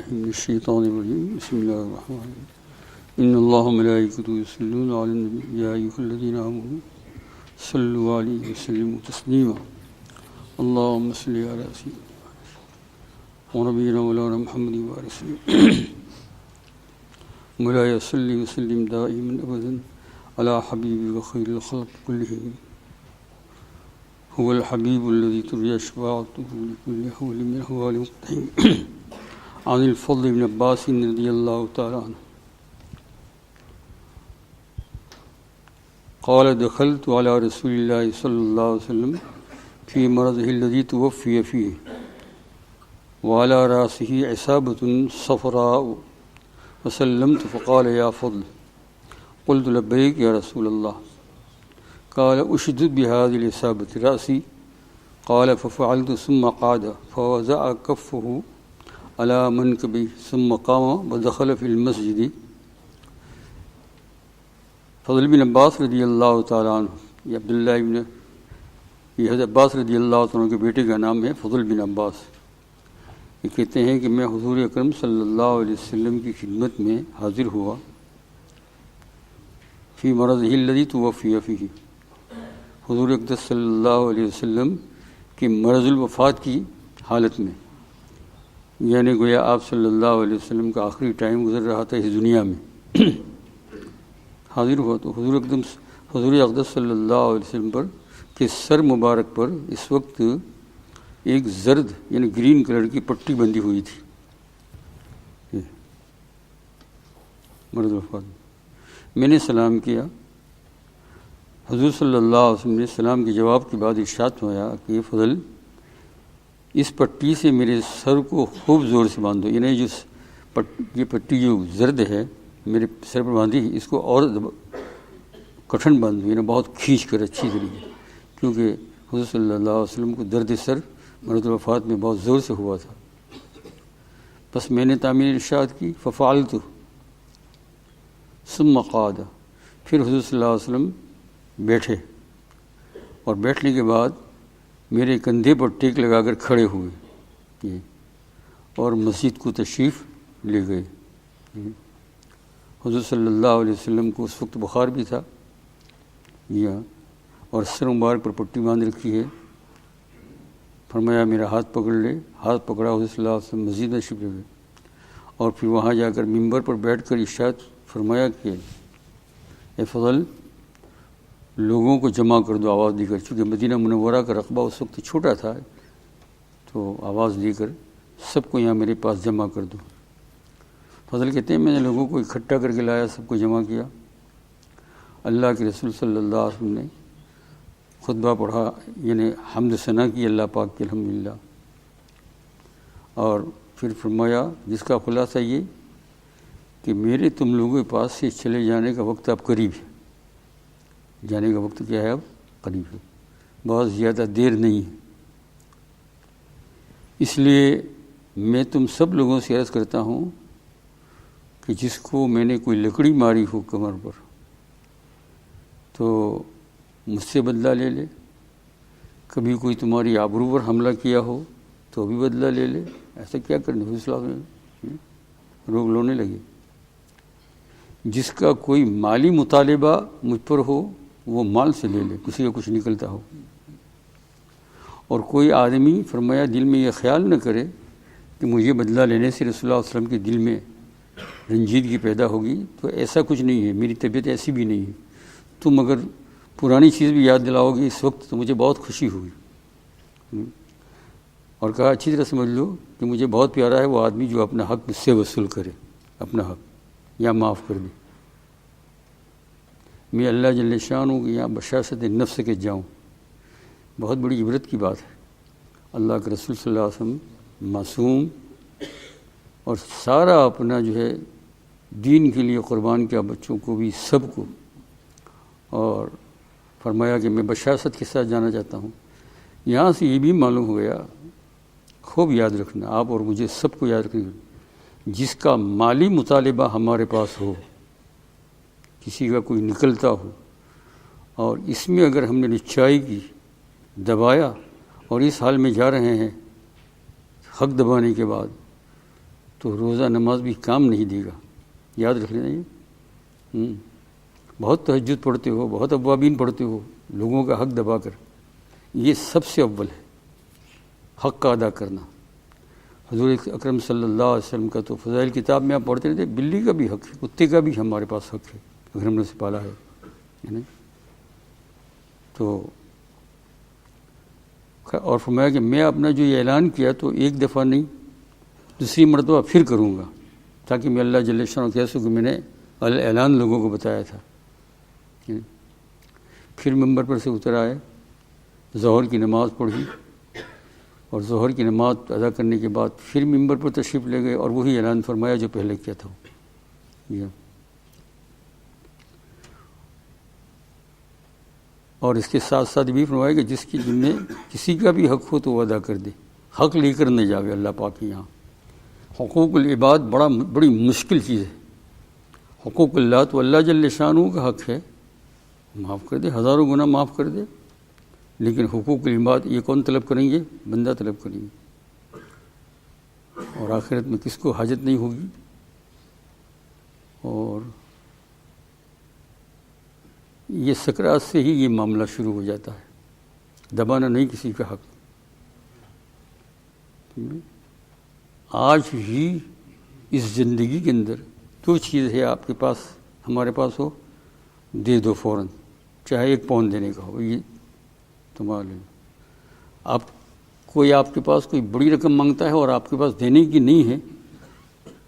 بالله من الشيطان الرجيم بسم الله الرحمن الرحيم إن الله وملائكته يصلون على النبي يا أيها الذين آمنوا صلوا عليه وسلموا تسليما اللهم صل على سيدنا ونبينا مولانا محمد وعلى آله مولاي صل وسلم دائما أبدا على حبيبي وخير الخلق كلهم هو الحبيب الذي ترجى شفاعته لكل حول من أحوال مقتحم عن الفضل بن عباس رضي الله تعالى عنه قال دخلت على رسول الله صلى الله عليه وسلم في مرضه الذي توفي فيه وعلى رأسه عصابة صفراء وسلمت فقال يا فضل قلت لبيك يا رسول الله قال أشدد بهذه العصابة رأسي قال ففعلت ثم قعد فوضع كفه على منكبه ثم قام ودخل في المسجد. فضل بن عباس رضی اللہ تعالیٰ عنہ، یہ عبداللہ ابن حضرت عباس رضی اللہ تعالیٰ عنہ کے بیٹے کا نام ہے فضل بن عباس. یہ کہتے ہیں کہ میں حضور اکرم صلی اللہ علیہ وسلم کی خدمت میں حاضر ہوا فی مرضہ الذی توفی فیہ، حضور اقدس صلی اللہ علیہ وسلم کی مرض الوفات کی حالت میں، یعنی گویا آپ صلی اللہ علیہ وسلم کا آخری ٹائم گزر رہا تھا اس دنیا میں. حاضر ہوا تو حضور اقدس صلی اللہ علیہ وسلم پر کے سر مبارک پر اس وقت ایک زرد یعنی گرین کلر کی پٹی بندھی ہوئی تھی. مرض الوفات میں نے سلام کیا. حضور صلی اللہ علیہ وسلم نے سلام کے جواب کے بعد ارشاد ہوا کہ یہ فضل اس پٹی سے میرے سر کو خوب زور سے باندھو، یعنی جو یہ پٹی جو زرد ہے میرے سر پر باندھی اس کو اور کٹھن باندھو، یعنی بہت کھینچ کر اچھی طریقے، کیونکہ حضور صلی اللہ علیہ وسلم کو درد سر مرض الوفات میں بہت زور سے ہوا تھا. بس میں نے تعمیر ارشاد کی ففعلت ثم قعد، پھر حضور صلی اللہ علیہ وسلم بیٹھے اور بیٹھنے کے بعد میرے کندھے پر ٹیک لگا کر کھڑے ہوئے اور مسجد کو تشریف لے گئے. حضور صلی اللہ علیہ وسلم کو اس وقت بخار بھی تھا اور سر مبارک پر پٹی باندھ رکھی ہے. فرمایا میرا ہاتھ پکڑ لے، ہاتھ پکڑا، حضور صلی اللہ علیہ وسلم مسجد میں تشریف لے گئے اور پھر وہاں جا کر ممبر پر بیٹھ کر ارشاد فرمایا کہ اے فضل لوگوں کو جمع کر دو آواز دے کر، چونکہ مدینہ منورہ کا رقبہ اس وقت چھوٹا تھا تو آواز دے کر سب کو یہاں میرے پاس جمع کر دو. فضل کہتے ہیں میں نے لوگوں کو اکٹھا کر کے لایا، سب کو جمع کیا. اللہ کے رسول صلی اللہ علیہ وسلم نے خطبہ پڑھا، یعنی حمد ثنا کی اللہ پاک کے الحمدللہ، اور پھر فرمایا جس کا خلاصہ یہ کہ میرے تم لوگوں کے پاس سے چلے جانے کا وقت اب قریب ہے. جانے کا وقت کیا ہے؟ اب قریب ہے، بہت زیادہ دیر نہیں ہے. اس لیے میں تم سب لوگوں سے عرض کرتا ہوں کہ جس کو میں نے کوئی لکڑی ماری ہو کمر پر تو مجھ سے بدلہ لے لے، کبھی کوئی تمہاری آبرو پر حملہ کیا ہو تو بھی بدلہ لے لے. ایسا کیا کرنے؟ حوصلہ لوگ رونے لگے. جس کا کوئی مالی مطالبہ مجھ پر ہو وہ مال سے لے لے، کسی کا کچھ نکلتا ہو. اور کوئی آدمی فرمایا دل میں یہ خیال نہ کرے کہ مجھے بدلہ لینے سے رسول اللہ علیہ وسلم کے دل میں رنجیدگی پیدا ہوگی، تو ایسا کچھ نہیں ہے، میری طبیعت ایسی بھی نہیں ہے. تم اگر پرانی چیز بھی یاد دلاؤ گے اس وقت تو مجھے بہت خوشی ہوگی. اور کہا اچھی طرح سمجھ لو کہ مجھے بہت پیارا ہے وہ آدمی جو اپنا حق مجھ سے وصول کرے، اپنا حق یا معاف کر دے. میں اللہ جل شانہ کہ یہاں بشاشت نفس کے جاؤں، بہت بڑی عبرت کی بات ہے. اللہ کے رسول صلی اللہ علیہ وسلم معصوم اور سارا اپنا جو ہے دین کے لیے قربان کیا، بچوں کو بھی سب کو، اور فرمایا کہ میں بشاشت کے ساتھ جانا چاہتا ہوں. یہاں سے یہ بھی معلوم ہو گیا، خوب یاد رکھنا آپ اور مجھے سب کو یاد رکھنا، جس کا مالی مطالبہ ہمارے پاس ہو، کسی کا کوئی نکلتا ہو، اور اس میں اگر ہم نے نچائی کی، دبایا اور اس حال میں جا رہے ہیں حق دبانے کے بعد، تو روزہ نماز بھی کام نہیں دے گا. یاد رکھ لینا یہ. بہت تہجد پڑھتے ہو، بہت اوابین پڑھتے ہو، لوگوں کا حق دبا کر، یہ سب سے اول ہے حق کا ادا کرنا. حضور اکرم صلی اللہ علیہ وسلم کا تو فضائل کتاب میں آپ پڑھتے رہتے، بلی کا بھی حق ہے، کتے کا بھی ہمارے پاس حق ہے اگر ہم نے اسے پالا ہے. تو اور فرمایا کہ میں اپنا جو یہ اعلان کیا تو ایک دفعہ نہیں، دوسری مرتبہ پھر کروں گا، تاکہ میں اللہ جل شانہ کہہ سکوں کہ میں نے اعلان لوگوں کو بتایا تھا. پھر ممبر پر سے اتر آئے، ظہر کی نماز پڑھی، اور ظہر کی نماز ادا کرنے کے بعد پھر ممبر پر تشریف لے گئے اور وہی اعلان فرمایا جو پہلے کیا تھا. اور اس کے ساتھ ساتھ بھی فرمایا کہ جس کی دل میں کسی کا بھی حق ہو تو وہ ادا کر دے، حق لے کر نہ جاوے اللہ پاک کے یہاں. حقوق العباد بڑی مشکل چیز ہے. حقوق اللہ تو اللہ جل شانہ کا حق ہے، معاف کر دے، ہزاروں گناہ معاف کر دے. لیکن حقوق العباد یہ کون طلب کریں گے؟ بندہ طلب کریں گے. اور آخرت میں کس کو حاجت نہیں ہوگی. اور یہ سکرات سے ہی یہ معاملہ شروع ہو جاتا ہے، دبانا نہیں کسی کا حق. آج ہی اس زندگی کے اندر جو چیز ہے آپ کے پاس، ہمارے پاس ہو، دے دو فوراً، چاہے 1 پاؤنڈ دینے کا ہو. یہ تمہارے کوئی آپ کے پاس کوئی بڑی رقم مانگتا ہے اور آپ کے پاس دینے کی نہیں ہے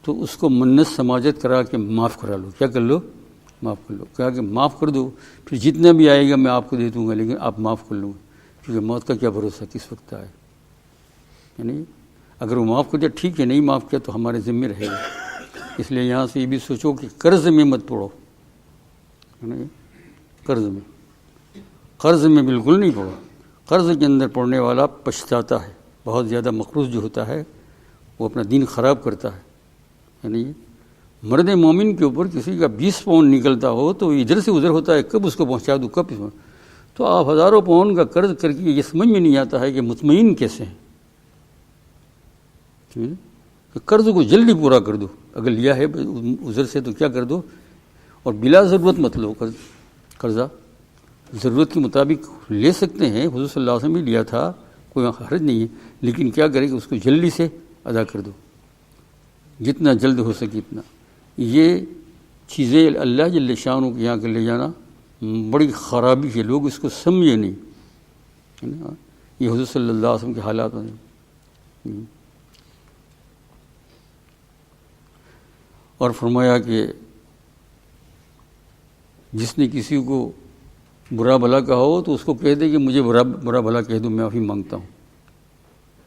تو اس کو منت سماجت کرا کے معاف کرا لو. کیا کر لو؟ معاف کر لو. کہا کہ معاف کر دو، پھر جتنا بھی آئے گا میں آپ کو دے دوں گا، لیکن آپ معاف کر لوں گا، کیونکہ موت کا کیا بھروسہ کس وقت آئے. یعنی اگر وہ معاف کر دیا ٹھیک ہے، نہیں معاف کیا تو ہمارے ذمہ رہے گا. اس لیے یہاں سے یہ بھی سوچو کہ قرض میں مت پڑو. قرض میں بالکل نہیں پڑو. قرض کے اندر پڑنے والا پچھتاتا ہے، بہت زیادہ مقروض جو ہوتا ہے وہ اپنا دین خراب کرتا ہے. یعنی مرد مومن کے اوپر کسی کا 20 پاؤنڈ نکلتا ہو تو ادھر سے ادھر ہوتا ہے، کب اس کو پہنچا دوں، کب اس میں. تو آپ ہزاروں پاؤنڈ کا قرض کر کے یہ سمجھ میں نہیں آتا ہے کہ مطمئن کیسے ہیں. قرض کو جلدی پورا کر دو، اگر لیا ہے ادھر سے تو کیا کر دو، اور بلا ضرورت مت لو قرضہ. ضرورت کے مطابق لے سکتے ہیں، حضور صلی اللہ علیہ وسلم بھی لیا تھا، کوئی حرج نہیں ہے، لیکن کیا کرے کہ اس کو جلدی سے ادا کر دو، جتنا جلد ہو سکے اتنا. یہ چیزیں اللہ جل شانہ کے یہاں کے لے جانا بڑی خرابی ہے، لوگ اس کو سمجھے نہیں. یہ حضور صلی اللہ علیہ وسلم کے حالات ہیں. اور فرمایا کہ جس نے کسی کو برا بھلا کہا ہو تو اس کو کہہ دے کہ مجھے برا بھلا کہہ دو، میں معافی مانگتا ہوں،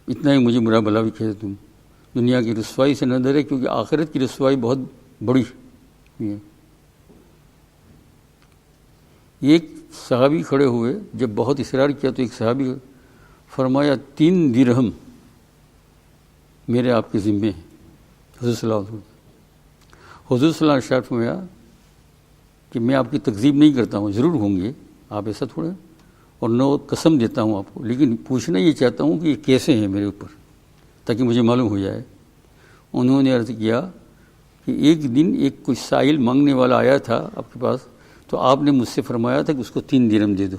اتنا ہی مجھے برا بھلا بھی کہہ دو. دنیا کی رسوائی سے نہ ڈرے، کیونکہ آخرت کی رسوائی بہت بڑی ہے. ایک صحابی کھڑے ہوئے، جب بہت اصرار کیا تو ایک صحابی فرمایا 3 درہم میرے آپ کے ذمے ہیں. حضور صلی اللہ علیہ وسلم نے ارشاد فرمایا کہ میں آپ کی تکذیب نہیں کرتا ہوں، ضرور ہوں گے آپ، ایسا تھوڑا، اور نہ قسم دیتا ہوں آپ کو، لیکن پوچھنا یہ چاہتا ہوں کہ یہ کیسے ہیں میرے اوپر، تاکہ مجھے معلوم ہو جائے. انہوں نے عرض کیا کہ ایک دن ایک کوئی سائل مانگنے والا آیا تھا آپ کے پاس، تو آپ نے مجھ سے فرمایا تھا کہ اس کو 3 درہم دے دو.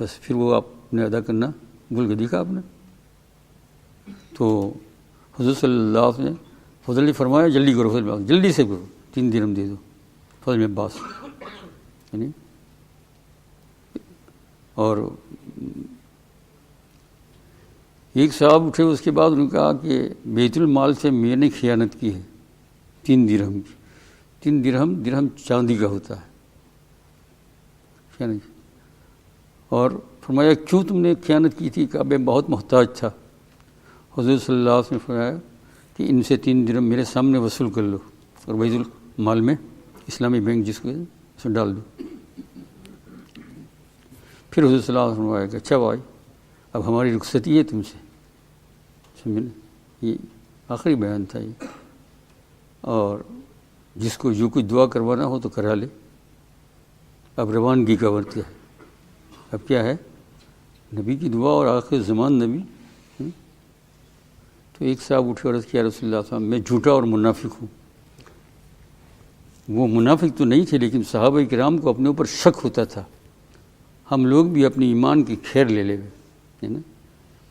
بس پھر وہ آپ نے ادا کرنا بھول کے دیکھا آپ نے. تو حضور صلی اللہ علیہ وسلم نے فضل نے فرمایا جلدی کرو، جلدی سے کرو، 3 درہم دے دو. فضل میں باس یعنی. اور ایک صاحب اٹھے، اس کے بعد انہوں نے کہا کہ بیت المال سے میں نے خیانت کی ہے 3 درہم کی. 3 درہم چاندی کا ہوتا ہے. اور فرمایا کیوں تم نے خیانت کی تھی؟ کہا میں بہت محتاج تھا. حضور صلی اللہ علیہ وسلم نے فرمایا کہ ان سے 3 درہم میرے سامنے وصول کر لو اور بیت المال میں، اسلامی بینک جس کو اس میں ڈال دو. پھر حضور صلی اللہ علیہ وسلم نے فرمایا کہ اچھا بھائی اب ہماری رخصتی ہے تم سے. یہ آخری بیان تھا یہ. اور جس کو جو کچھ دعا کروانا ہو تو کرا لے. اب روانگی کا وقت ہے. اب کیا ہے؟ نبی کی دعا اور آخر زمان نبی. تو ایک صاحب اٹھے عرض کیا رسول اللہ صلی اللہ علیہ وسلم میں جھوٹا اور منافق ہوں. وہ منافق تو نہیں تھے لیکن صحابہ کرام کو اپنے اوپر شک ہوتا تھا. ہم لوگ بھی اپنے ایمان کی خیر لے لے ہے نا.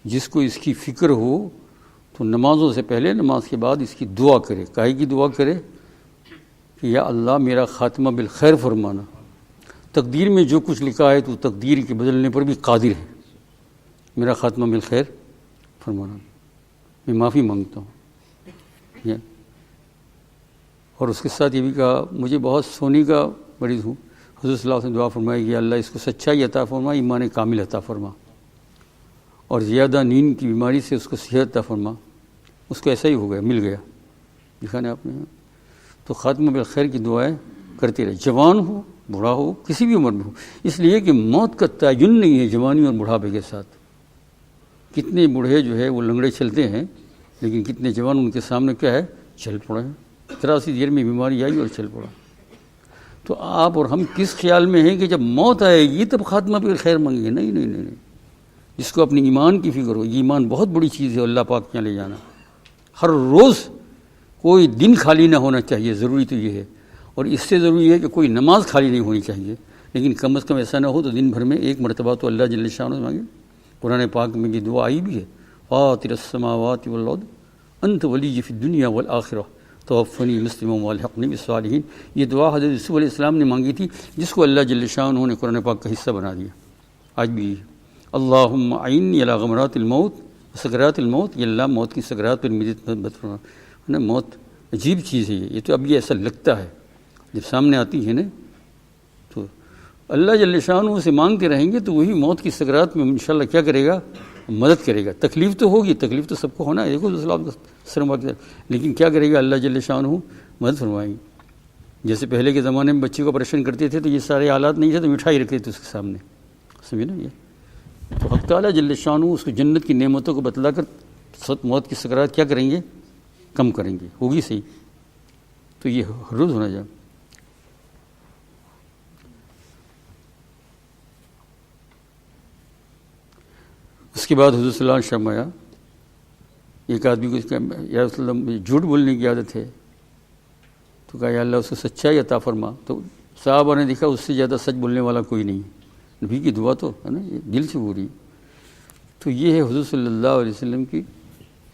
جس کو اس کی فکر ہو تو نمازوں سے پہلے نماز کے بعد اس کی دعا کرے. کاہے کی دعا کرے کہ یا اللہ میرا خاتمہ بالخیر فرمانا. تقدیر میں جو کچھ لکھا ہے تو تقدیر کے بدلنے پر بھی قادر ہے. میرا خاتمہ بالخیر فرمانا. میں معافی مانگتا ہوں. اور اس کے ساتھ یہ بھی کہا مجھے بہت سونے کا مریض ہوں. حضرت صلی اللہ علیہ وسلم دعا فرمائی کہ اللہ اس کو سچائی عطا فرما, ایمان کامل عطا فرما, اور زیادہ نیند کی بیماری سے اس کو صحت عطا فرما. اس کو ایسا ہی ہو گیا, مل گیا. دیکھا نا آپ نے. تو خاتمہ بالخیر کی دعائیں کرتے رہے, جوان ہو بوڑھا ہو کسی بھی عمر میں ہو. اس لیے کہ موت کا تعین نہیں ہے جوانی اور بڑھاپے کے ساتھ. کتنے بوڑھے جو ہے وہ لنگڑے چلتے ہیں لیکن کتنے جوان ان کے سامنے کیا ہے, چل پڑے ہیں. 83 دیر میں بیماری آئی اور چل پڑا. تو آپ اور ہم کس خیال میں ہیں کہ جب موت آئے گی تب خاتمہ بالخیر مانگیں؟ نہیں نہیں نہیں نہیں. جس کو اپنی ایمان کی فکر ہو, یہ ایمان بہت بڑی چیز ہے اللہ پاک کے یہاں لے جانا. ہر روز کوئی دن خالی نہ ہونا چاہیے, ضروری تو یہ ہے. اور اس سے ضروری ہے کہ کوئی نماز خالی نہیں ہونی چاہیے, لیکن کم از کم ایسا نہ ہو تو دن بھر میں ایک مرتبہ تو اللہ جل شانہ مانگے. قرآن پاک میں یہ دعا آئی بھی ہے, فاطر السماوات والارض انت ولی فی الدنیا والآخرہ توفنی مسلما والحقنی بالصالحین. یہ دعا حضرت یوسف علیہ السلام نے مانگی تھی, جس کو اللہ جل شانہ نے قرآن پاک کا حصہ بنا دیا. آج بھی اللہم اعنی علی غمرات الموت سکرات الموت. یہ اللہ موت کی سکرات پر مدد فرما. موت عجیب چیز ہے. یہ تو اب یہ ایسا لگتا ہے, جب سامنے آتی ہے نا تو اللہ جل شانہ سے مانگتے رہیں گے تو وہی موت کی سکرات میں انشاءاللہ کیا کرے گا, مدد کرے گا. تکلیف تو ہوگی, تکلیف تو سب کو ہونا ہے. دیکھو سرما کے, لیکن کیا کرے گا اللہ جل شانہ, مدد فرمائیں گے. جیسے پہلے کے زمانے میں بچے کو آپریشن کرتے تھے تو یہ سارے حالات نہیں تھے تو مٹھائی رکھتے تھے اس کے سامنے, سمجھے نا. یہ تو حق تعالیٰ جل شانہ اس کو جنت کی نعمتوں کو بتلا کر موت کی سکرات کیا کریں گے, کم کریں گے. ہوگی صحیح. تو یہ ہر روز ہونا چاہیے. اس کے بعد حضور صلی اللہ علیہ وسلم فرمایا, ایک آدمی کو یا رسول اللہ جھوٹ بولنے کی عادت ہے, تو کہا یا اللہ اس کو سچائی عطا فرما. تو صحابہ نے دیکھا اس سے زیادہ سچ بولنے والا کوئی نہیں. نبی کی دعا تو ہے نا, دل سے ہو رہی. تو یہ ہے حضور صلی اللہ علیہ وسلم کی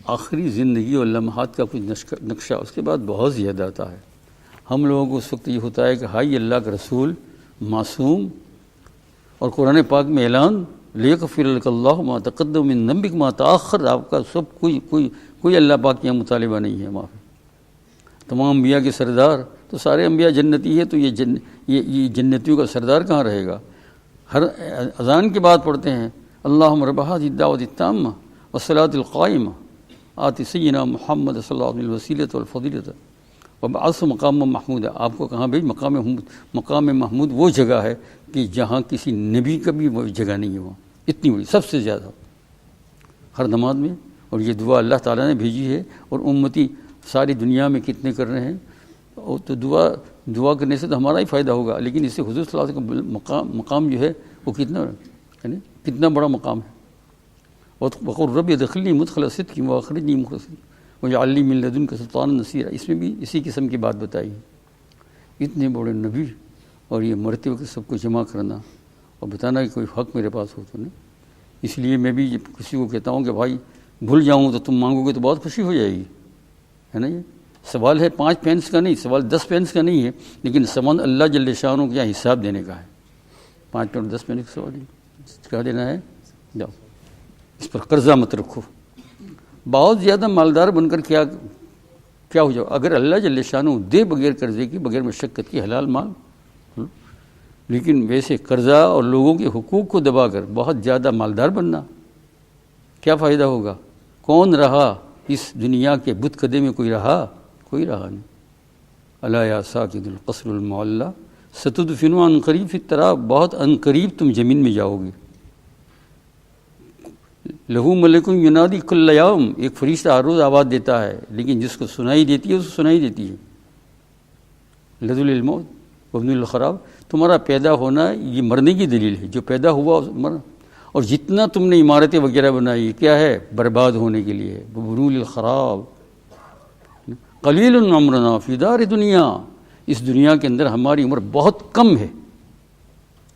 آخری زندگی اور لمحات کا کچھ نقشہ. اس کے بعد بہت زیادہ آتا ہے. ہم لوگوں کو اس وقت یہ ہوتا ہے کہ ہائی اللہ کا رسول معصوم, اور قرآن پاک میں اعلان لیغفر لک اللہ ما تقدم من ذنبک ما تاخر. آپ کا سب کوئی اللہ پاک کے یہاں مطالبہ نہیں ہے معافی. تمام انبیاء کے سردار تو سارے انبیاء جنتی ہے, تو یہ جنتیوں کا سردار کہاں رہے گا. ہر اذان کے بعد پڑھتے ہیں اللہم رب هذه الدعوة التامة والصلاة القائمة آت سیدنا محمد صلی اللہ علیہ الوسیلۃ والفضیلۃ وابعثہ مقاما محمودا. آپ کو کہاں بھیج, مقام محمود وہ جگہ ہے کہ جہاں کسی نبی کا بھی وہ جگہ نہیں ہے. وہاں اتنی بڑی سب سے زیادہ ہر نماز میں. اور یہ دعا اللہ تعالیٰ نے بھیجی ہے, اور امتی ساری دنیا میں کتنے کر رہے ہیں. اور تو دعا کرنے سے تو ہمارا ہی فائدہ ہوگا, لیکن اس سے حضور صلی اللہ علیہ وسلم کا مقام جو ہے وہ کتنا بڑا مقام ہے. وقل رب ادخلنی مدخل صدق واخرجنی مخرج صدق واجعل لی من لدنک سلطانا نصیرا. اس میں بھی اسی قسم کی بات بتائی ہے. اتنے بڑے نبی اور یہ مرتے وقت سب کو جمع کرنا اور بتانا کہ کوئی حق میرے پاس ہو تو نہیں. اس لیے میں بھی کسی کو کہتا ہوں کہ بھائی بھول جاؤں تو تم مانگو گے تو بہت خوشی ہو جائے گی, ہے نا. یہ سوال ہے 5 پینس کا نہیں, سوال 10 پینس کا نہیں ہے, لیکن سوال اللہ جل شانہ کو کیا حساب دینے کا ہے. 5 پینس 10 پینس کا سوال نہیں, کیا دینا ہے, جاؤ اس پر قرضہ مت رکھو. بہت زیادہ مالدار بن کر کیا ہو جاؤ. اگر اللہ جل شانہ دے بغیر قرضے کی, بغیر مشقت کی, حلال مال. لیکن ویسے قرضہ اور لوگوں کے حقوق کو دبا کر بہت زیادہ مالدار بننا, کیا فائدہ ہوگا. کون رہا اس دنیا کے بت کدے میں, کوئی رہا نہیں. الا یا ساکن القصر المعلی ستدفن عن قریب فی التراب. بہت ان قریب تم زمین میں جاؤ گے. لہو ملک ینادی کل یوم. ایک فرشتہ ہر روز آواز دیتا ہے, لیکن جس کو سنائی دیتی ہے اس کو سنائی دیتی ہے. لذل الموت وابن الخراب. تمہارا پیدا ہونا یہ مرنے کی دلیل ہے. جو پیدا ہوا مرنا, اور جتنا تم نے عمارتیں وغیرہ بنائی کیا ہے؟ برباد ہونے کے لیے. ببرول الخراب. قلیل عمرنا فی دار دنیا. اس دنیا کے اندر ہماری عمر بہت کم ہے،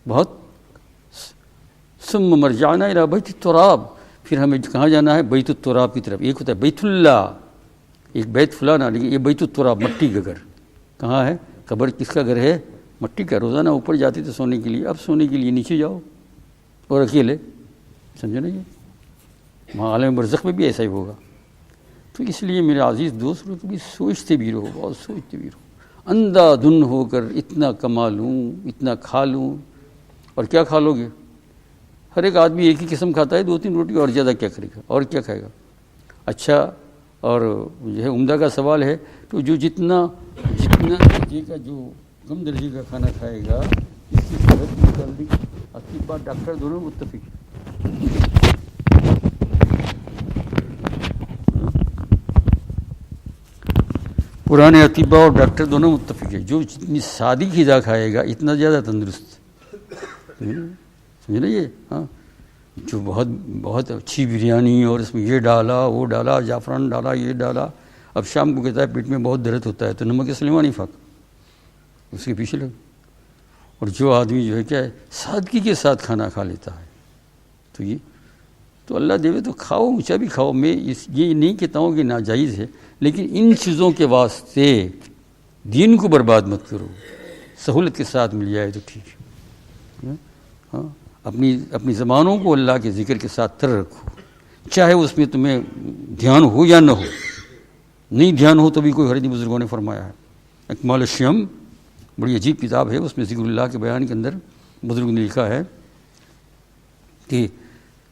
بہت. ثم مرجعنا الی بیت التراب. پھر ہمیں کہاں جانا ہے؟ بیت التراب کی طرف. ایک ہوتا ہے بیت اللہ، ایک بیت فلانا، لیکن یہ بیت التراب مٹی کا گھر. کہاں ہے؟ قبر کس کا گھر ہے؟ مٹی کا. روزانہ اوپر جاتے تھے سونے کے لیے، اب سونے کے لیے نیچے جاؤ اور اکیلے. سمجھے نا؟ یہ وہاں عالم برزخ میں بھی ایسا ہی ہوگا. تو اس لیے میرے عزیز دوست لوگ بھی سوچتے بھی رہو، بہت سوچتے بھی رہو. اندھا دھن ہو کر اتنا کما لوں، اتنا کھا لوں، اور کیا کھا لو گے؟ ہر ایک آدمی ایک ہی قسم کھاتا ہے، 2-3 روٹی، اور زیادہ کیا کرے گا؟ اور کیا کھائے گا؟ اچھا، اور جو ہے عمدہ کا سوال ہے، تو جو جتنا درجے کا، جو کم درجے کا کھانا کھائے گا، اس کی صحت بھی جلدی. اطباء ڈاکٹر دونوں متفق ہیں. پرانے اطباء اور ڈاکٹر دونوں متفق ہیں، جو جتنی سادی غذا کھائے گا اتنا زیادہ تندرست. سمجھ نا یہ؟ ہاں، جو بہت اچھی بریانی اور اس میں یہ ڈالا، وہ ڈالا، زعفران ڈالا، یہ ڈالا. اب شام کو کہتا ہے پیٹ میں بہت درد ہوتا ہے، تو نمک سلیمانی پھاک اس کے پیچھے لگ. اور جو آدمی جو ہے کیا ہے، سادگی کے ساتھ کھانا کھا لیتا ہے، تو یہ تو اللہ دے تو کھاؤ، اونچا بھی کھاؤ. میں یہ نہیں کہتا ہوں کہ ناجائز ہے، لیکن ان چیزوں کے واسطے دین کو برباد مت کرو. سہولت کے ساتھ مل جائے تو ٹھیک ہے. ہاں، اپنی زبانوں کو اللہ کے ذکر کے ساتھ تر رکھو، چاہے اس میں تمہیں دھیان ہو یا نہ ہو. نہیں دھیان ہو تو بھی کوئی حرج نہیں، بزرگوں نے فرمایا ہے. اکمال الشم بڑی عجیب کتاب ہے، اس میں ذکر اللہ کے بیان کے اندر بزرگ نے لکھا ہے کہ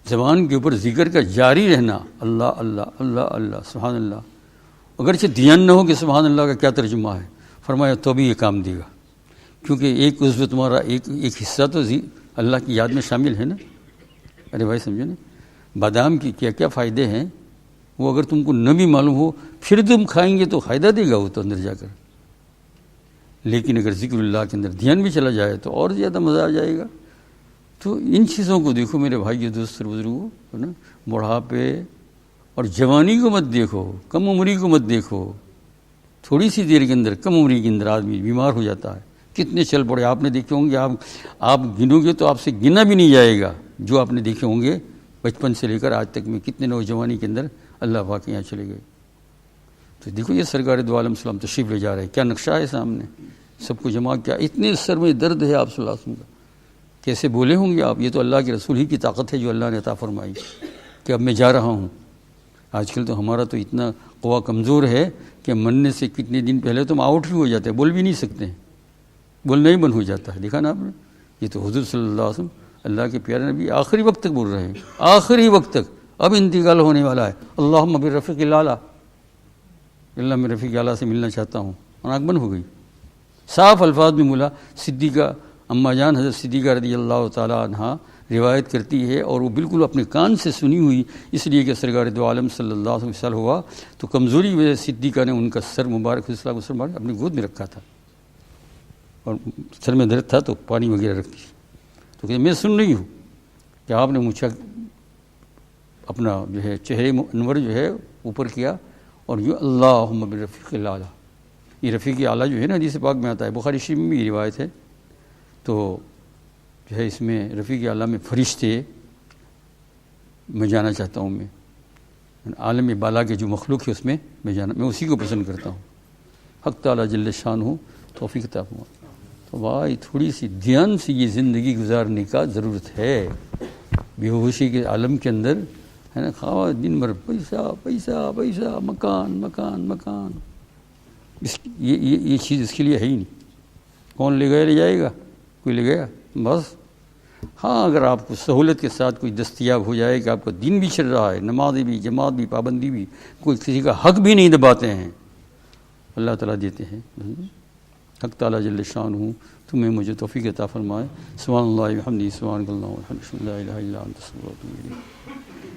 زبان کے اوپر ذکر کا جاری رہنا، اللہ اللہ اللہ اللہ سبحان اللہ، اگرچہ دھیان نہ ہو کہ سبحان اللہ کا کیا ترجمہ ہے، فرمایا تو بھی یہ کام دے گا. کیونکہ ایک عضو تمہارا ایک حصہ تو اللہ کی یاد میں شامل ہے نا. ارے بھائی سمجھو نا، بادام کی کیا کیا فائدے ہیں، وہ اگر تم کو نہ بھی معلوم ہو پھر تم کھائیں گے تو فائدہ دے گا وہ تو اندر جا کر. لیکن اگر ذکر اللہ کے اندر دھیان بھی چلا جائے تو اور زیادہ مزہ آ جائے گا. تو ان چیزوں کو دیکھو میرے بھائی دوست اور بزرگوں، ہے نا. بڑھاپے اور جوانی کو مت دیکھو، کم عمری کو مت دیکھو. تھوڑی سی دیر کے اندر کم عمری کے اندر آدمی بیمار ہو جاتا ہے. کتنے چل پڑے آپ نے دیکھے ہوں گے، آپ گنو گے تو آپ سے گنا بھی نہیں جائے گا جو آپ نے دیکھے ہوں گے بچپن سے لے کر آج تک میں کتنے نوجوانی کے اندر اللہ پاک یہاں چلے گئے. تو دیکھو یہ سرکار دو عالم السلام تشریف لے جا رہے ہیں، کیا نقشہ ہے سامنے، سب کو جمع کیا. اتنے سر میں درد ہے آپ صلی اللہ علیہ وسلم کا، کیسے بولے ہوں گے آپ. یہ تو اللہ کے رسول ہی کی طاقت ہے جو اللہ نے عطا فرمائی کہ اب میں جا رہا ہوں. آج کل تو ہمارا تو اتنا قوا کمزور ہے کہ مرنے سے کتنے دن پہلے تو ہم آؤٹ ہی ہو جاتے ہیں، بول بھی نہیں سکتے ہیں، بولنا ہی بند ہو جاتا ہے. دیکھا نا آپ نے، یہ تو حضور صلی اللہ علیہ وسلم اللہ کے پیارے نبی آخری وقت تک بول رہے ہیں، آخری وقت تک. اب انتقال ہونے والا ہے. اللہم برفیق الاعلیٰ، اللہ میں رفیق اعلیٰ سے ملنا چاہتا ہوں. اور آنکھ بند ہو گئی. صاف الفاظ میں مولا صدیقہ اماں جان حضرت صدیقہ رضی اللہ تعالیٰ عنہ روایت کرتی ہے، اور وہ بالکل اپنے کان سے سنی ہوئی، اس لیے کہ سرکار دو عالم صلی اللہ علیہ وسلم وصال ہوا تو کمزوری کی وجہ سے صدیقہ نے ان کا سر مبارک اپنی گود میں رکھا تھا، اور سر میں درد تھا تو پانی وغیرہ رکھتی. تو کہ میں سن رہی ہوں کہ آپ نے مجھے اپنا جو ہے چہرے انور جو ہے اوپر کیا، اور جو اللہم برفیق الاعلیٰ، یہ رفیق اعلیٰ جو ہے نا حدیث پاک میں آتا ہے، بخاری شریف میں بھی روایت ہے. تو جو ہے اس میں رفیق اعلیٰ میں فرشتے میں جانا چاہتا ہوں. میں عالم بالا کے جو مخلوق ہے اس میں جانا، میں اسی کو پسند کرتا ہوں. حق تعالیٰ جل شان ہوں توفیق عطا فرمائے. تو بھائی تھوڑی سی دھیان سے یہ زندگی گزارنے کا ضرورت ہے. بے ہوشی کے عالم کے اندر ہے نا، خواہ دن بھر پیسہ پیسہ پیسہ، مکان مکان مکان، یہ چیز اس کے لیے ہے ہی نہیں. کون لے گیا لے جائے گا، کوئی لے گیا بس. ہاں اگر آپ کو سہولت کے ساتھ کوئی دستیاب ہو جائے کہ آپ کا دین بھی چل رہا ہے، نمازیں بھی، جماعت بھی، پابندی بھی، کوئی کسی کا حق بھی نہیں دباتے ہیں، اللہ تعالیٰ دیتے ہیں. حق تعالیٰ جل شان ہوں تمہیں مجھے توفیق عطا فرمائے. سبحان اللہ وبحمدہ، سبحانک اللہم وبحمدک، لا الہ الا انت، استغفرک و اتوب الیک.